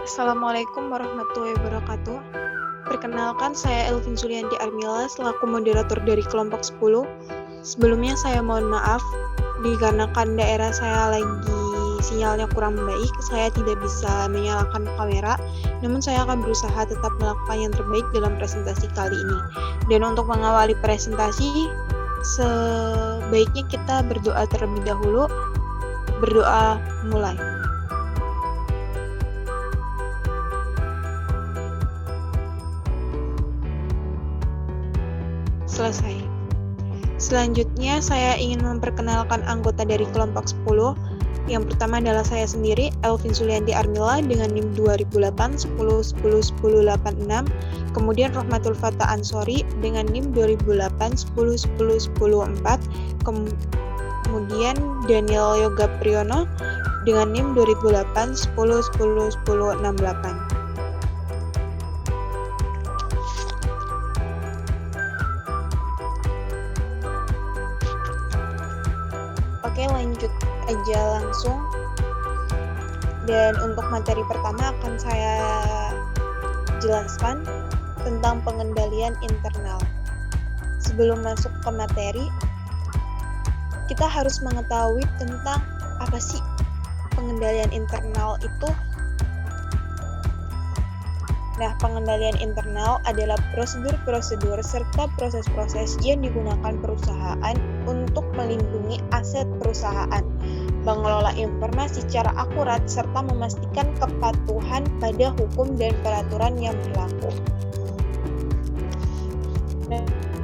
Assalamualaikum warahmatullahi wabarakatuh. Perkenalkan, saya Elvin Sulianti Armila selaku moderator dari kelompok 10. Sebelumnya saya mohon maaf, dikarenakan daerah saya lagi sinyalnya kurang baik, saya tidak bisa menyalakan kamera, namun saya akan berusaha tetap melakukan yang terbaik dalam presentasi kali ini. Dan untuk mengawali presentasi, sebaiknya kita berdoa terlebih dahulu. Berdoa mulai. Selesai. Selanjutnya, saya ingin memperkenalkan anggota dari kelompok 10. Yang pertama adalah saya sendiri, Elvin Sulianti Armila dengan NIM 2008 10 10 10 86. Kemudian Rohmatul Fatah Ansori dengan NIM 2008 10 10 10 4. Kemudian Daniel Yoga Priyono dengan NIM 2008 10 10 10 68. Oke, lanjut aja langsung. Dan untuk materi pertama akan saya jelaskan tentang pengendalian internal. Sebelum masuk ke materi, kita harus mengetahui tentang apa sih pengendalian internal itu. Nah, pengendalian internal adalah prosedur-prosedur serta proses-proses yang digunakan perusahaan untuk melindungi aset perusahaan, mengelola informasi secara akurat, serta memastikan kepatuhan pada hukum dan peraturan yang berlaku.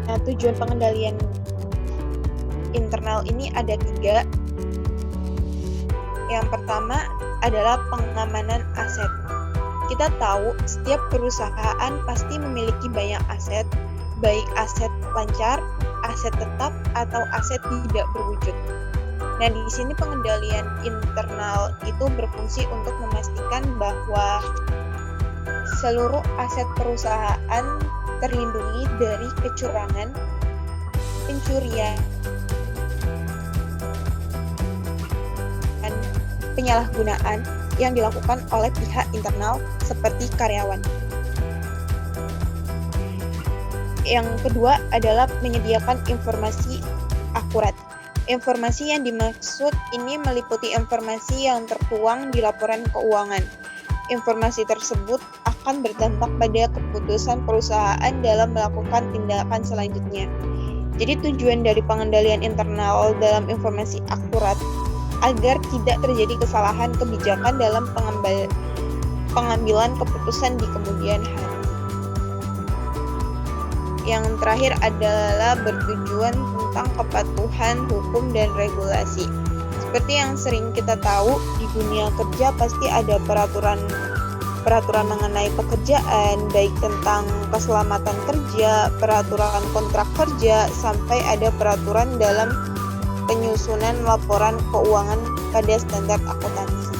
Nah, tujuan pengendalian internal ini ada 3. Yang pertama adalah pengamanan aset. Kita tahu setiap perusahaan pasti memiliki banyak aset, baik aset lancar, aset tetap, atau aset tidak berwujud. Nah, di sini pengendalian internal itu berfungsi untuk memastikan bahwa seluruh aset perusahaan terlindungi dari kecurangan, pencurian, dan penyalahgunaan yang dilakukan oleh pihak internal seperti karyawan. Yang kedua adalah menyediakan informasi akurat. Informasi yang dimaksud ini meliputi informasi yang tertuang di laporan keuangan. Informasi tersebut akan berdampak pada keputusan perusahaan dalam melakukan tindakan selanjutnya. Jadi tujuan dari pengendalian internal dalam informasi akurat agar tidak terjadi kesalahan kebijakan dalam pengambilan keputusan di kemudian hari. Yang terakhir adalah bertujuan tentang kepatuhan hukum dan regulasi. Seperti yang sering kita tahu, di dunia kerja pasti ada peraturan mengenai pekerjaan, baik tentang keselamatan kerja, peraturan kontrak kerja, sampai ada peraturan dalam penyusunan laporan keuangan pada standar akuntansi.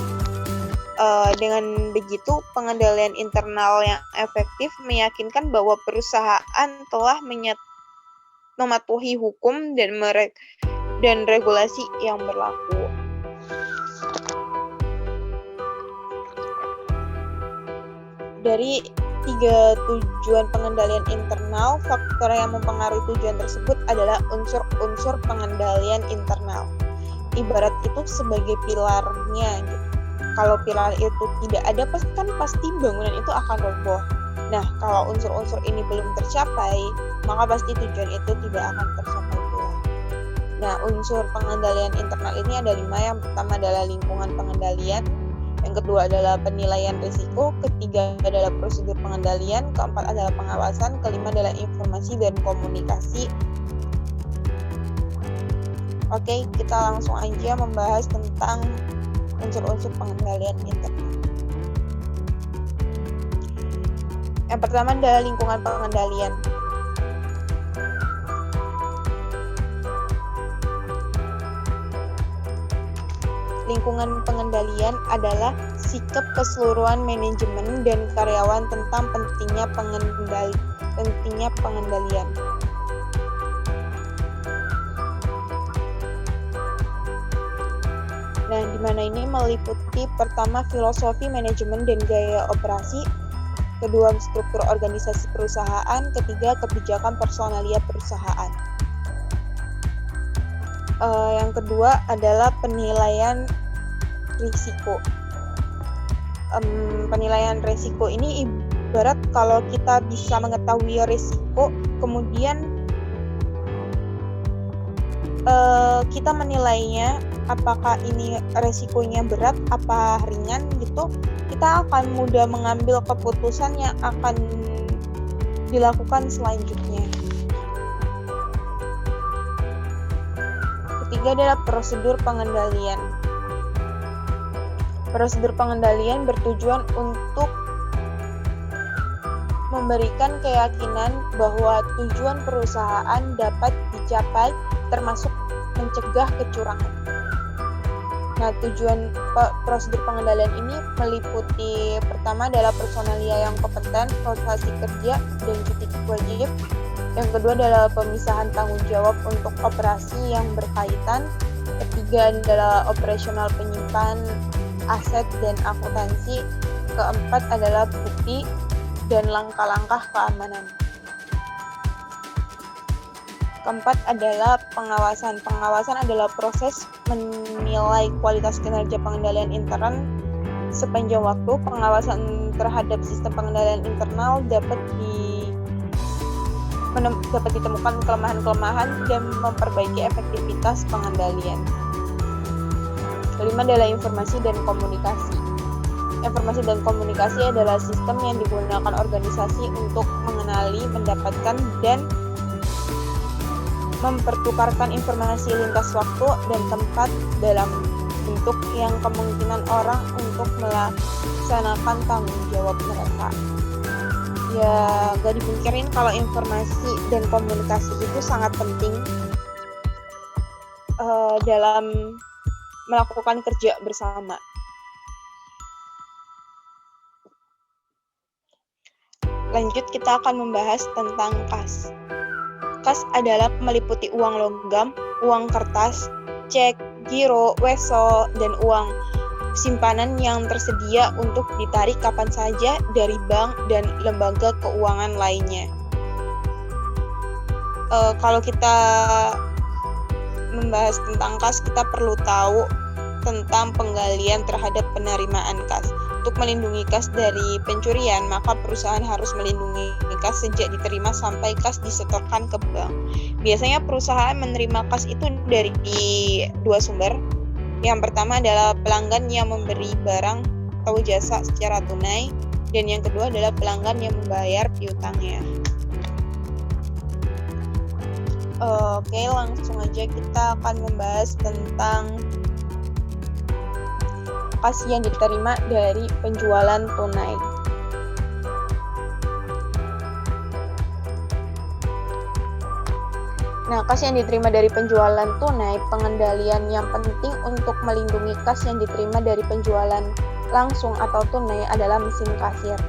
Dengan begitu, pengendalian internal yang efektif meyakinkan bahwa perusahaan telah mematuhi hukum dan regulasi yang berlaku. Dari 3 tujuan pengendalian internal, faktor yang mempengaruhi tujuan tersebut adalah unsur-unsur pengendalian internal. Ibarat itu sebagai pilarnya gitu. Kalau pilar itu tidak ada, pasti bangunan itu akan roboh. Nah, kalau unsur-unsur ini belum tercapai, maka pasti tujuan itu tidak akan tercapai pula. Nah, unsur pengendalian internal ini ada 5. Yang pertama adalah lingkungan pengendalian. Yang kedua adalah penilaian risiko, ketiga adalah prosedur pengendalian, keempat adalah pengawasan, kelima adalah informasi dan komunikasi. Oke, kita langsung aja membahas tentang unsur-unsur pengendalian internal. Yang pertama adalah lingkungan pengendalian. Lingkungan pengendalian adalah sikap keseluruhan manajemen dan karyawan tentang pentingnya pengendalian. Nah, di mana ini meliputi pertama filosofi manajemen dan gaya operasi, kedua struktur organisasi perusahaan, ketiga kebijakan personalia perusahaan. Yang kedua adalah penilaian risiko. Penilaian risiko ini ibarat kalau kita bisa mengetahui risiko, kemudian kita menilainya apakah ini resikonya berat, apa ringan gitu, kita akan mudah mengambil keputusan yang akan dilakukan selanjutnya. Ketiga adalah prosedur pengendalian. Prosedur pengendalian bertujuan untuk memberikan keyakinan bahwa tujuan perusahaan dapat dicapai, termasuk mencegah kecurangan. Nah, tujuan prosedur pengendalian ini meliputi pertama adalah personalia yang kompeten, rotasi kerja, dan cuti wajib. Yang kedua adalah pemisahan tanggung jawab untuk operasi yang berkaitan. Ketiga adalah operasional penyimpan aset dan akuntansi. Keempat adalah bukti dan langkah-langkah keamanan. Keempat adalah pengawasan. Pengawasan adalah proses menilai kualitas kinerja pengendalian intern sepanjang waktu. Pengawasan terhadap sistem pengendalian internal dapat ditemukan kelemahan-kelemahan dan memperbaiki efektivitas pengendalian. Kelima adalah informasi dan komunikasi. Informasi dan komunikasi adalah sistem yang digunakan organisasi untuk mengenali, mendapatkan, dan mempertukarkan informasi lintas waktu dan tempat dalam bentuk yang kemungkinan orang untuk melaksanakan tanggung jawab mereka. Ya, gak dipungkirin kalau informasi dan komunikasi itu sangat penting dalam melakukan kerja bersama. Lanjut, kita akan membahas tentang kas. Kas adalah meliputi uang logam, uang kertas, cek, giro, weso, dan uang simpanan yang tersedia untuk ditarik kapan saja dari bank dan lembaga keuangan lainnya. Kalau kita membahas tentang kas, kita perlu tahu tentang penggalian terhadap penerimaan kas. Untuk melindungi kas dari pencurian, maka perusahaan harus melindungi kas sejak diterima sampai kas disetorkan ke bank. Biasanya perusahaan menerima kas itu dari dua sumber. Yang pertama adalah pelanggan yang memberi barang atau jasa secara tunai, dan yang kedua adalah pelanggan yang membayar piutangnya. Oke, langsung aja kita akan membahas tentang kas yang diterima dari penjualan tunai. Nah, kas yang diterima dari penjualan tunai, pengendalian yang penting untuk melindungi kas yang diterima dari penjualan langsung atau tunai adalah mesin kasir.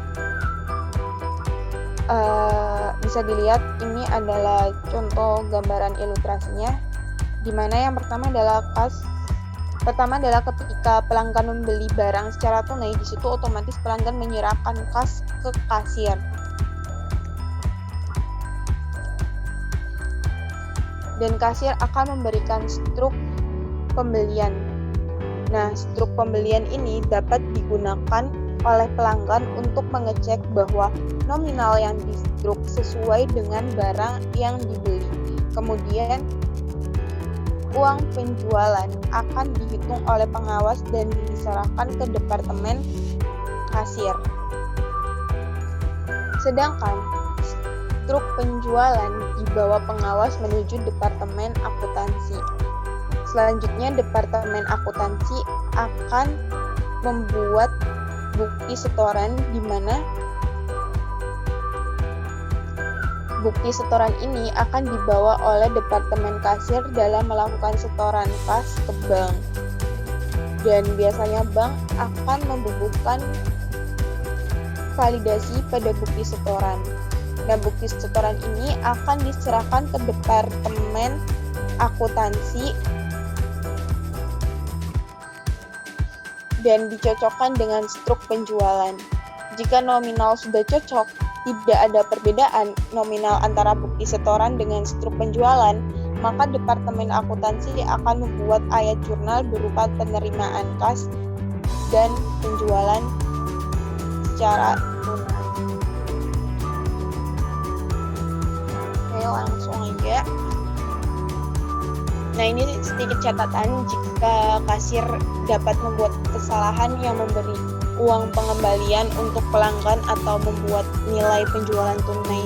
Bisa dilihat ini adalah contoh gambaran ilustrasinya, di mana yang pertama adalah ketika pelanggan membeli barang secara tunai, di situ otomatis pelanggan menyerahkan kas ke kasir. Dan kasir akan memberikan struk pembelian. Nah, struk pembelian ini dapat digunakan oleh pelanggan untuk mengecek bahwa nominal yang distruk sesuai dengan barang yang dibeli. Kemudian uang penjualan akan dihitung oleh pengawas dan diserahkan ke departemen kasir. Sedangkan struk penjualan dibawa pengawas menuju departemen akuntansi. Selanjutnya, departemen akuntansi akan membuat bukti setoran, di mana bukti setoran ini akan dibawa oleh departemen kasir dalam melakukan setoran kas ke bank. Dan biasanya bank akan membubuhkan validasi pada bukti setoran. Nah, bukti setoran ini akan diserahkan ke departemen akuntansi dan dicocokkan dengan struk penjualan. Jika nominal sudah cocok, tidak ada perbedaan nominal antara bukti setoran dengan struk penjualan, maka Departemen Akuntansi akan membuat ayat jurnal berupa penerimaan kas dan penjualan secara tunai. Oke, langsung aja. Nah, ini sedikit catatan jika kasir dapat membuat kesalahan yang memberi uang pengembalian untuk pelanggan atau membuat nilai penjualan tunai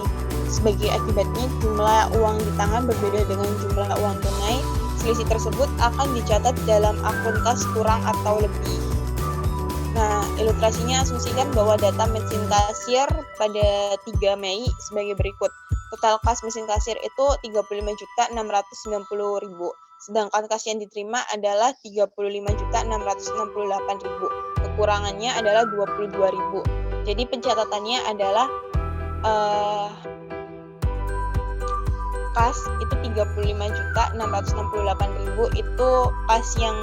sebagai akibatnya jumlah uang di tangan berbeda dengan jumlah uang tunai, selisih tersebut akan dicatat dalam akun kas kurang atau lebih. Nah, ilustrasinya asumsikan bahwa data mesin kasir pada 3 Mei sebagai berikut. Total kas mesin kasir itu 35.690.000, sedangkan kas yang diterima adalah 35.668.000. Kekurangannya adalah 22.000. Jadi pencatatannya adalah kas itu 35.668.000 itu kas yang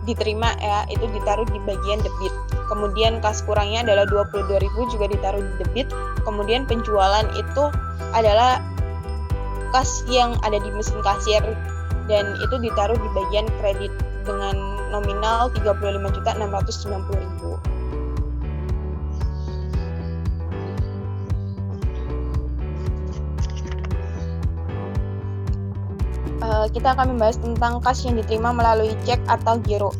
diterima ya, itu ditaruh di bagian debit. Kemudian kas kurangnya adalah 22.000 juga ditaruh di debit. Kemudian penjualan itu adalah kas yang ada di mesin kasir dan itu ditaruh di bagian kredit dengan nominal 35.690.000. Kita akan membahas tentang kas yang diterima melalui cek atau giro.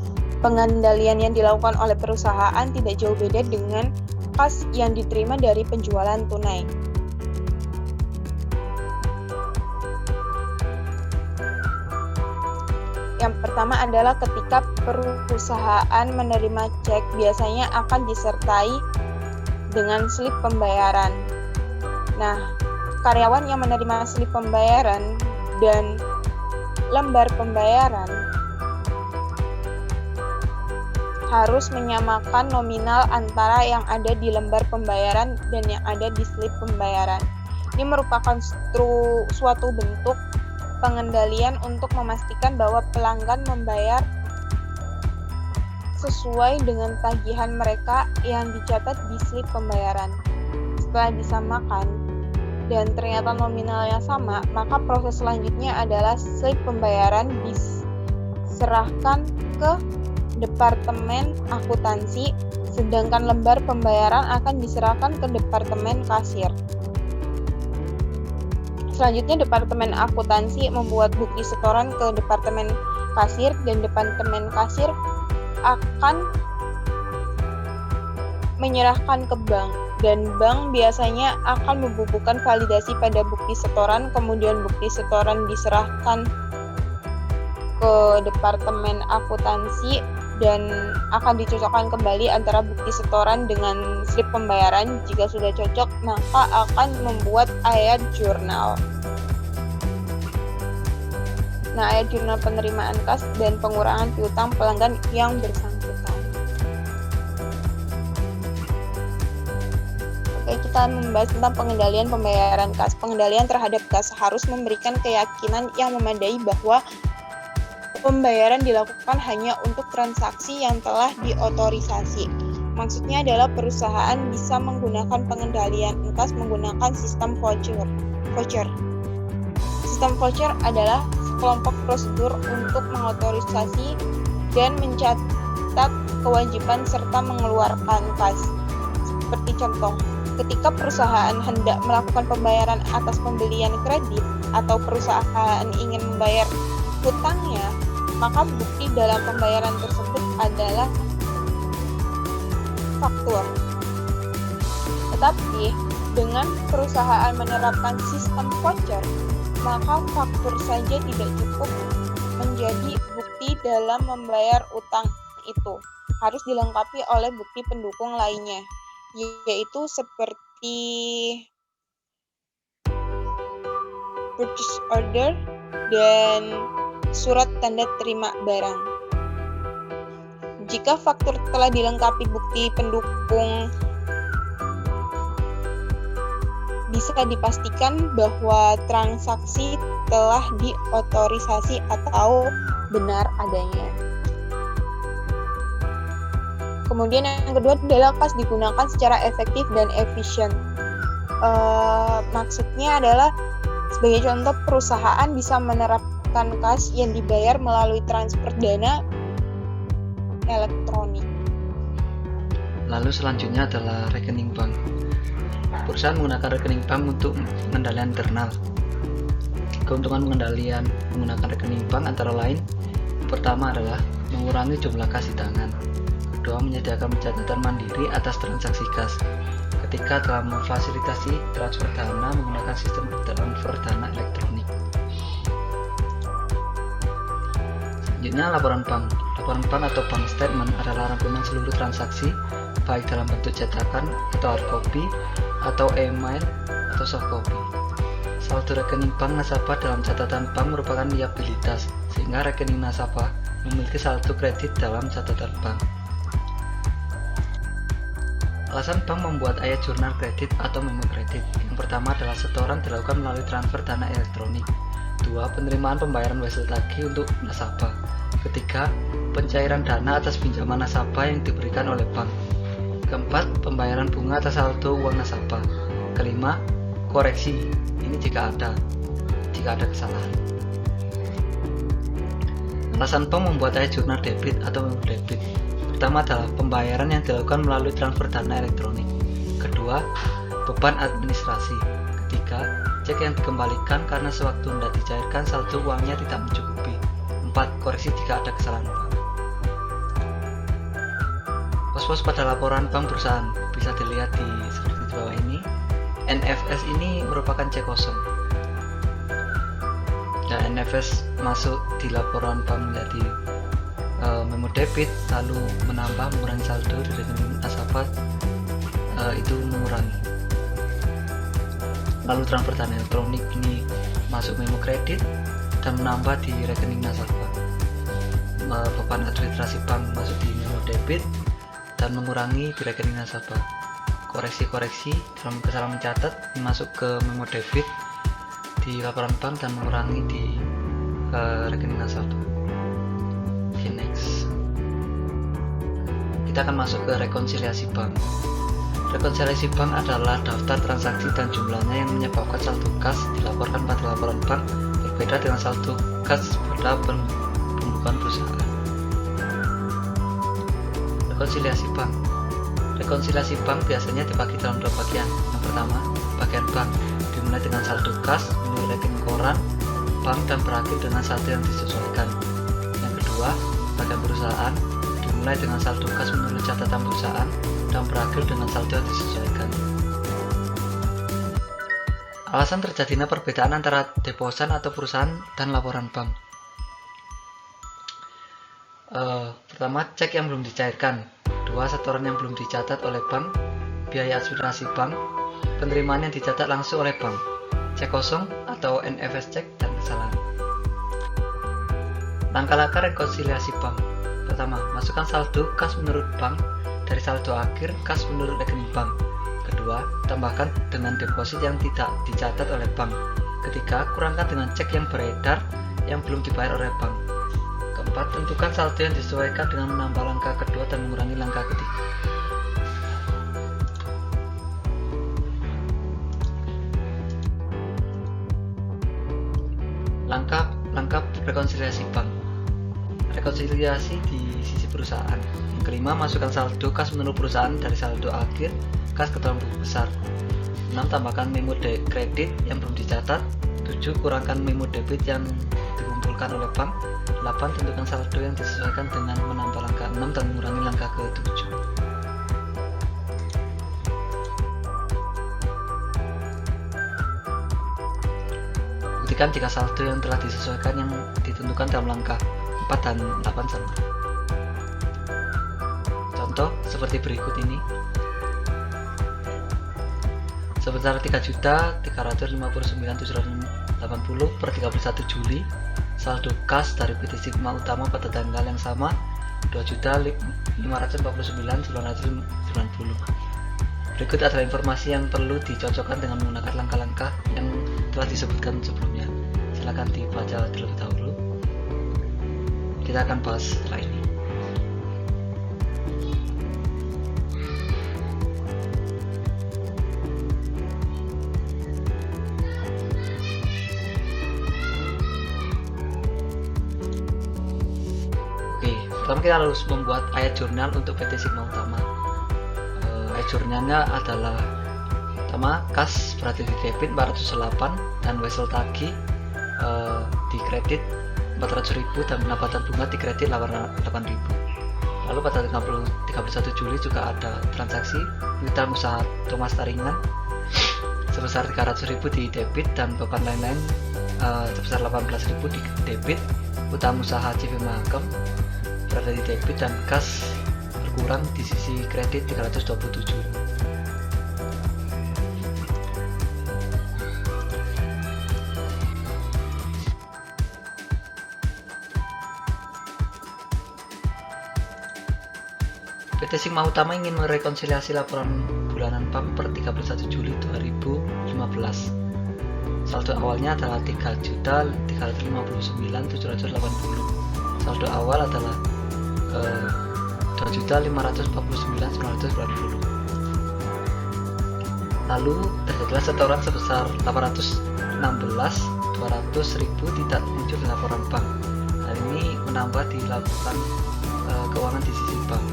Pengendalian yang dilakukan oleh perusahaan tidak jauh beda dengan kas yang diterima dari penjualan tunai. Yang pertama adalah ketika perusahaan menerima cek, biasanya akan disertai dengan slip pembayaran. Nah, karyawan yang menerima slip pembayaran dan lembar pembayaran harus menyamakan nominal antara yang ada di lembar pembayaran dan yang ada di slip pembayaran. Ini merupakan suatu bentuk pengendalian untuk memastikan bahwa pelanggan membayar sesuai dengan tagihan mereka yang dicatat di slip pembayaran. Setelah disamakan dan ternyata nominalnya sama, maka proses selanjutnya adalah slip pembayaran diserahkan ke Departemen Akuntansi, sedangkan lembar pembayaran akan diserahkan ke Departemen Kasir. Selanjutnya, Departemen Akuntansi membuat bukti setoran ke Departemen Kasir dan Departemen Kasir akan menyerahkan ke bank. Dan bank biasanya akan membubuhkan validasi pada bukti setoran, kemudian bukti setoran diserahkan ke Departemen Akuntansi dan akan dicocokkan kembali antara bukti setoran dengan slip pembayaran. Jika sudah cocok, maka akan membuat ayat jurnal. Nah, ayat jurnal penerimaan kas dan pengurangan piutang pelanggan yang bersangkutan. Oke, kita membahas tentang pengendalian pembayaran kas. Pengendalian terhadap kas harus memberikan keyakinan yang memadai bahwa pembayaran dilakukan hanya untuk transaksi yang telah diotorisasi. Maksudnya adalah perusahaan bisa menggunakan pengendalian kas menggunakan sistem voucher. Sistem voucher adalah sekelompok prosedur untuk mengotorisasi dan mencatat kewajiban serta mengeluarkan kas. Seperti contoh, ketika perusahaan hendak melakukan pembayaran atas pembelian kredit atau perusahaan ingin membayar hutangnya, maka bukti dalam pembayaran tersebut adalah faktur. Tetapi dengan perusahaan menerapkan sistem voucher, maka faktur saja tidak cukup menjadi bukti dalam membayar utang itu. Harus dilengkapi oleh bukti pendukung lainnya, yaitu seperti purchase order dan surat tanda terima barang. Jika faktur telah dilengkapi bukti pendukung, bisa dipastikan bahwa transaksi telah diotorisasi atau benar adanya. Kemudian yang kedua adalah kas digunakan secara efektif dan efisien. Maksudnya adalah sebagai contoh perusahaan bisa menerapkan kas yang dibayar melalui transfer dana elektronik. Lalu selanjutnya adalah rekening bank. Perusahaan menggunakan rekening bank untuk pengendalian internal. Keuntungan pengendalian menggunakan rekening bank antara lain, pertama adalah mengurangi jumlah kas di tangan. Kedua, menyediakan pencatatan mandiri atas transaksi kas. Ketiga, telah memfasilitasi transfer dana menggunakan sistem transfer dana elektronik. Selanjutnya, laporan bank. Laporan bank atau bank statement adalah rangkuman seluruh transaksi, baik dalam bentuk cetakan atau hard copy, atau email atau soft copy. Saldo rekening bank nasabah dalam catatan bank merupakan liabilitas, sehingga rekening nasabah memiliki saldo kredit dalam catatan bank. Alasan bank membuat ayat jurnal kredit atau memo kredit. Yang pertama adalah setoran dilakukan melalui transfer dana elektronik. Dua, penerimaan pembayaran wesel tagih untuk nasabah. Ketiga, pencairan dana atas pinjaman nasabah yang diberikan oleh bank. Keempat, pembayaran bunga atas saldo uang nasabah. Kelima, koreksi. Ini jika ada kesalahan. Alasan bank membuat ayat jurnal debit atau memo debit. Pertama adalah pembayaran yang dilakukan melalui transfer dana elektronik. Kedua, beban administrasi. Ketiga, cek yang dikembalikan karena sewaktu hendak dicairkan saldo uangnya tidak mencukupi. 4. Koreksi jika ada kesalahan bank. Pos-pos pada laporan bank perusahaan bisa dilihat seperti di bawah ini. NFS ini merupakan cek kosong. Dan NFS masuk di laporan bank menjadi memo debit, lalu mengurangi saldo di rekening nasabah, itu mengurangi. Lalu transfer dana elektronik ini masuk memo kredit dan menambah di rekening nasabah. Beban administrasi bank masuk di memo debit dan mengurangi di rekening nasabah. Koreksi-koreksi dalam kesalahan mencatat masuk ke memo debit di laporan bank dan mengurangi di rekening nasabah. Oke, next. Kita akan masuk ke rekonsiliasi bank. Rekonsiliasi bank adalah daftar transaksi dan jumlahnya yang menyebabkan saldo kas dilaporkan pada laporan bank berbeda dengan saldo kas pada pembukuan perusahaan. Rekonsiliasi bank. Rekonsiliasi bank biasanya dibagi dalam dua bagian. Yang pertama, bagian bank dimulai dengan saldo kas menurut rekening koran bank dan berakhir dengan saldo yang disesuaikan. Yang kedua, bagian perusahaan dimulai dengan saldo kas menurut catatan perusahaan dan berakhir dengan saldo yang disesuaikan. Alasan terjadinya perbedaan antara deposan atau perusahaan dan laporan bank. Pertama, cek yang belum dicairkan. Dua, setoran yang belum dicatat oleh bank. Biaya administrasi bank. Penerimaan yang dicatat langsung oleh bank. Cek kosong atau NFS cek dan kesalahan. Langkah-langkah rekonsiliasi bank. Pertama, masukkan saldo kas menurut bank dari saldo akhir kas menurut rekening bank. Kedua, tambahkan dengan deposit yang tidak dicatat oleh bank. Ketiga, kurangkan dengan cek yang beredar yang belum dibayar oleh bank. Keempat, tentukan saldo yang disesuaikan dengan menambah langkah kedua dan mengurangi langkah ketiga. Langkah rekonsiliasi bank. Rekonsiliasi di sisi perusahaan. Yang kelima, masukkan saldo kas menurut perusahaan dari saldo akhir kas ke dalam buku besar. 6. Tambahkan memo kredit yang belum dicatat. 7. Kurangkan memo debit yang dikumpulkan oleh bank. 8. Tentukan saldo yang disesuaikan dengan menambah langkah 6 dan mengurangi langkah ke-7. Buktikan jika saldo yang telah disesuaikan yang ditentukan dalam langkah 4 dan 8 sama. Contoh seperti berikut ini. Sebesar 3.359.780 per 31 Juli, saldo kas dari PT Sigma Utama pada tanggal yang sama 2.549.990. Berikut adalah informasi yang perlu dicocokkan dengan menggunakan langkah-langkah yang telah disebutkan sebelumnya. Silakan dibaca terlebih dahulu. Kita akan bahas setelah ini. Pertama kita harus membuat ayat jurnal untuk PT Sigma Utama. Ayat jurnalnya adalah pertama kas berarti di debit 408 dan wesel tagih di kredit 400.000 dan pendapatan bunga di kredit 8.000. Lalu pada 31 Juli juga ada transaksi piutang usaha Thomas Taringan sebesar 300.000 di debit dan beban lain-lain sebesar 18.000 di debit. Utang usaha CV Mahakam berada di debit dan kas berkurang di sisi kredit 327. PT Sigma Utama ingin merekonsiliasi laporan bulanan PAM per 31 Juli 2015. Saldo awalnya adalah 3.359.780. Saldo awal adalah 2.549.990. Lalu terjadilah setoran sebesar 816.200.000 tidak muncul di laporan bank. Hal ini menambah di laporan keuangan di sisi bank.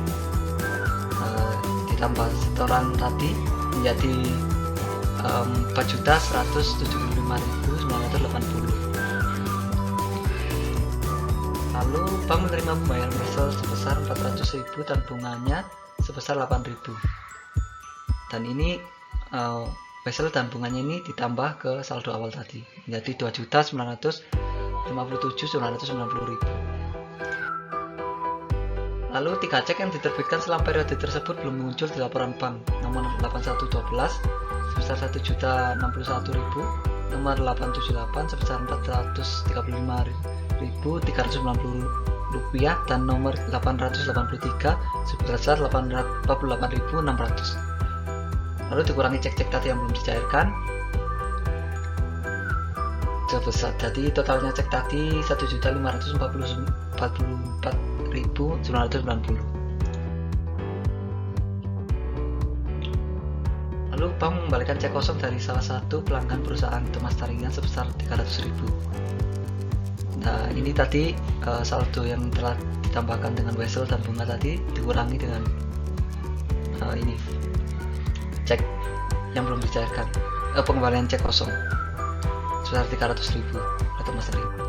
Ditambah setoran tadi menjadi 4.175.980. Lalu bank menerima pembayaran wesel sebesar 400.000 dan bunganya sebesar 8.000. Dan ini wesel dan bunganya ini ditambah ke saldo awal tadi menjadi 2.957.990.000. Lalu 3 cek yang diterbitkan selama periode tersebut belum muncul di laporan bank. Nomor 8112 sebesar 1.061.000, nomor 878 sebesar 435.390 rupiah dan nomor 883 sebesar 48.600. Lalu dikurangi cek-cek tadi yang belum dicairkan sebesar, jadi totalnya cek tadi 1.544.990. Lalu bank mengembalikan cek kosong dari salah satu pelanggan perusahaan Thomas Taringan sebesar 300.000. Nah, ini tadi saldo yang telah ditambahkan dengan wesel dan bunga tadi dikurangi dengan ini cek yang belum dicairkan, pengembalian cek kosong sebesar 300.000 atau Thomas Taringan.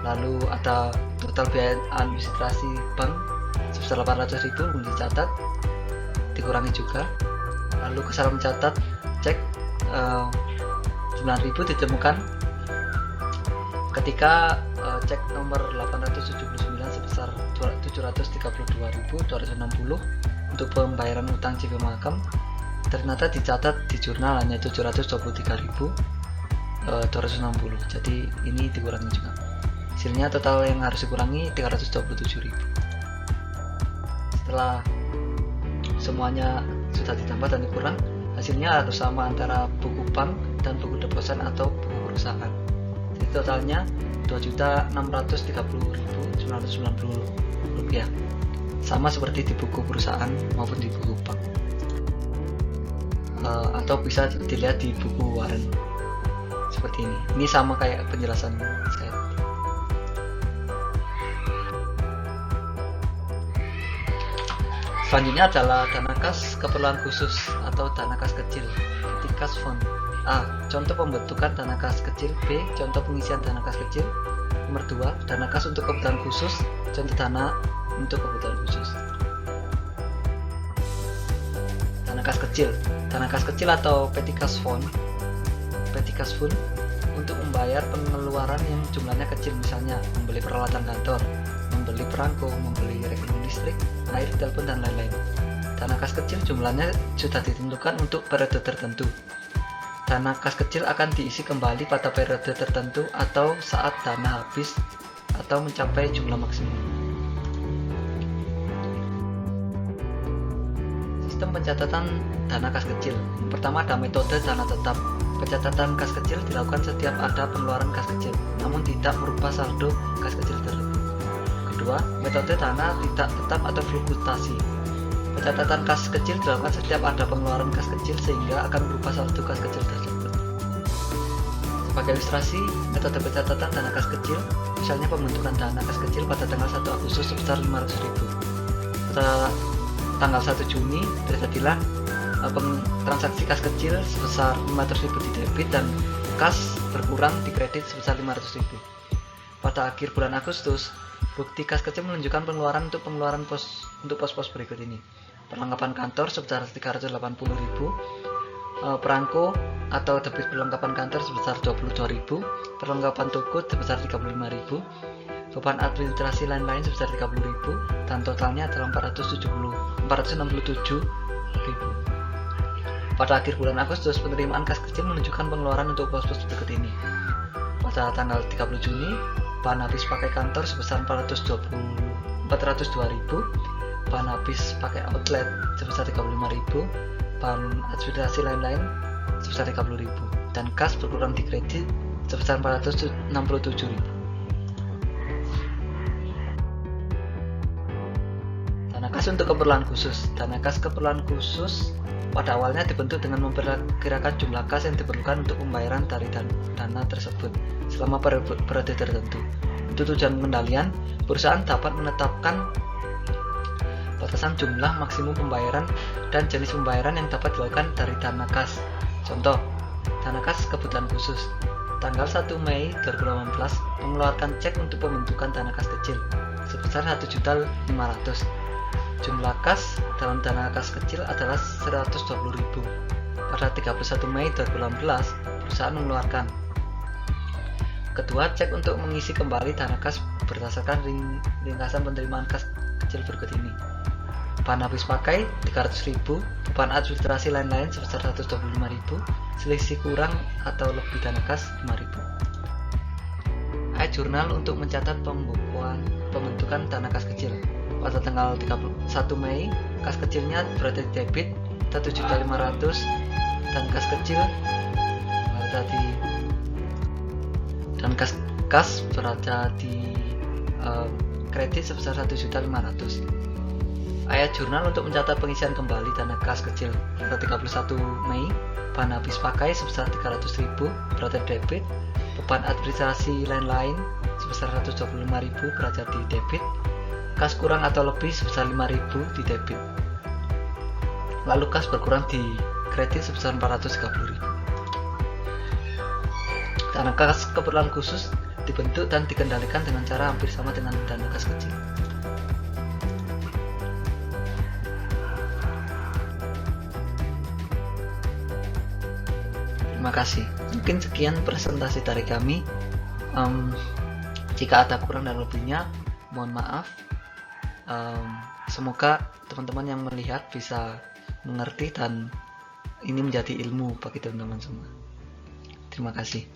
Lalu ada total biaya administrasi bank sebesar 800.000 belum dicatat, dikurangi juga. Lalu kesalahan mencatat cek 9.000 ditemukan ketika cek nomor 879 sebesar 732.260 untuk pembayaran utang CV Mahakam ternyata dicatat di jurnal hanya 723.260. Jadi ini dikurangi juga. Hasilnya total yang harus dikurangi 327.000. Setelah semuanya sudah ditambah dan dikurang, hasilnya harus sama antara buku bank dan buku deposan atau buku perusahaan. Jadi totalnya 2.630.990 rupiah, sama seperti di buku perusahaan maupun di buku bank, atau bisa dilihat di buku Warren seperti ini. Ini sama kayak penjelasan saya. Selanjutnya adalah dana kas keperluan khusus atau dana kas kecil, kas fund. A. Contoh pembentukan dana kas kecil. B. Contoh pengisian dana kas kecil. Nomor 2. Dana kas untuk kebutuhan khusus. Contoh dana untuk kebutuhan khusus. Dana kas kecil. Dana kas kecil atau petty cash fund. Petty cash fund untuk membayar pengeluaran yang jumlahnya kecil, misalnya membeli peralatan kantor, membeli perangko, membeli rekening listrik, air, telepon, dan lain-lain. Dana kas kecil jumlahnya sudah ditentukan untuk periode tertentu. Dana kas kecil akan diisi kembali pada periode tertentu atau saat dana habis atau mencapai jumlah maksimum. Sistem pencatatan dana kas kecil. Yang pertama ada metode dana tetap. Pencatatan kas kecil dilakukan setiap ada pengeluaran kas kecil, namun tidak merubah saldo kas kecil tersebut. Kedua, metode dana tidak tetap atau fluktuasi. Pencatatan kas kecil dilakukan setiap ada pengeluaran kas kecil sehingga akan merubah saldo kas kecil tersebut. Sebagai ilustrasi, metode pencatatan dana kas kecil, misalnya pembentukan dana kas kecil pada tanggal 1 Agustus sebesar 500.000. Pada tanggal 1 Juni terjadilah transaksi kas kecil sebesar 500.000 di debit dan kas berkurang di kredit sebesar 500.000. Pada akhir bulan Agustus, bukti kas kecil menunjukkan pengeluaran untuk pos-pos berikut ini. Perlengkapan kantor sebesar 380.000, perangko atau debit perlengkapan kantor sebesar 22.000, perlengkapan toko sebesar 35.000, beban administrasi lain-lain sebesar 30.000, dan totalnya adalah 467.000. Pada akhir bulan Agustus, penerimaan kas kecil menunjukkan pengeluaran untuk pos-pos berikut ini. Pada tanggal 30 Juni, bahan habis pakai kantor sebesar 402.000, bahan habis pakai outlet sebesar 35.000, bahan administrasi lain-lain sebesar 30.000, dan kas berkurang di kredit sebesar 467.000. Dana kas untuk keperluan khusus. Dana kas keperluan khusus pada awalnya dibentuk dengan memperkirakan jumlah kas yang diperlukan untuk pembayaran dari dana tersebut selama periode tertentu. Untuk tujuan pengendalian, perusahaan dapat menetapkan batasan jumlah maksimum pembayaran dan jenis pembayaran yang dapat dilakukan dari dana kas. Contoh, dana kas kebutuhan khusus. Tanggal 1 Mei 2018 mengeluarkan cek untuk pembentukan dana kas kecil sebesar 1.500.000. Jumlah kas dalam dana kas kecil adalah 120.000. Pada 31 Mei 2018, perusahaan mengeluarkan kedua cek untuk mengisi kembali dana kas berdasarkan ringkasan penerimaan kas kecil berikut ini. Bahan habis pakai 300.000, beban administrasi lain-lain sebesar 125.000, selisih kurang atau lebih dana kas 5.000. Jurnal untuk mencatat pembentukan dana kas kecil. Pada tanggal 31 Mei, kas kecilnya berada di debit 1.500.000 dan kas kecil berada di kredit sebesar 1.500.000. Ayat jurnal untuk mencatat pengisian kembali dana kas kecil. Pada 31 Mei, bahan habis pakai sebesar 300.000 berada di debit, beban administrasi lain-lain sebesar 125.000 berada di debit, kas kurang atau lebih sebesar 5.000 di debit, lalu kas berkurang di kredit sebesar 430.000. Dana kas keperluan khusus dibentuk dan dikendalikan dengan cara hampir sama dengan dana kas kecil. Terima kasih. Mungkin sekian presentasi dari kami. Jika ada kurang dan lebihnya, mohon maaf. Semoga teman-teman yang melihat bisa mengerti dan ini menjadi ilmu bagi teman-teman semua. Terima kasih.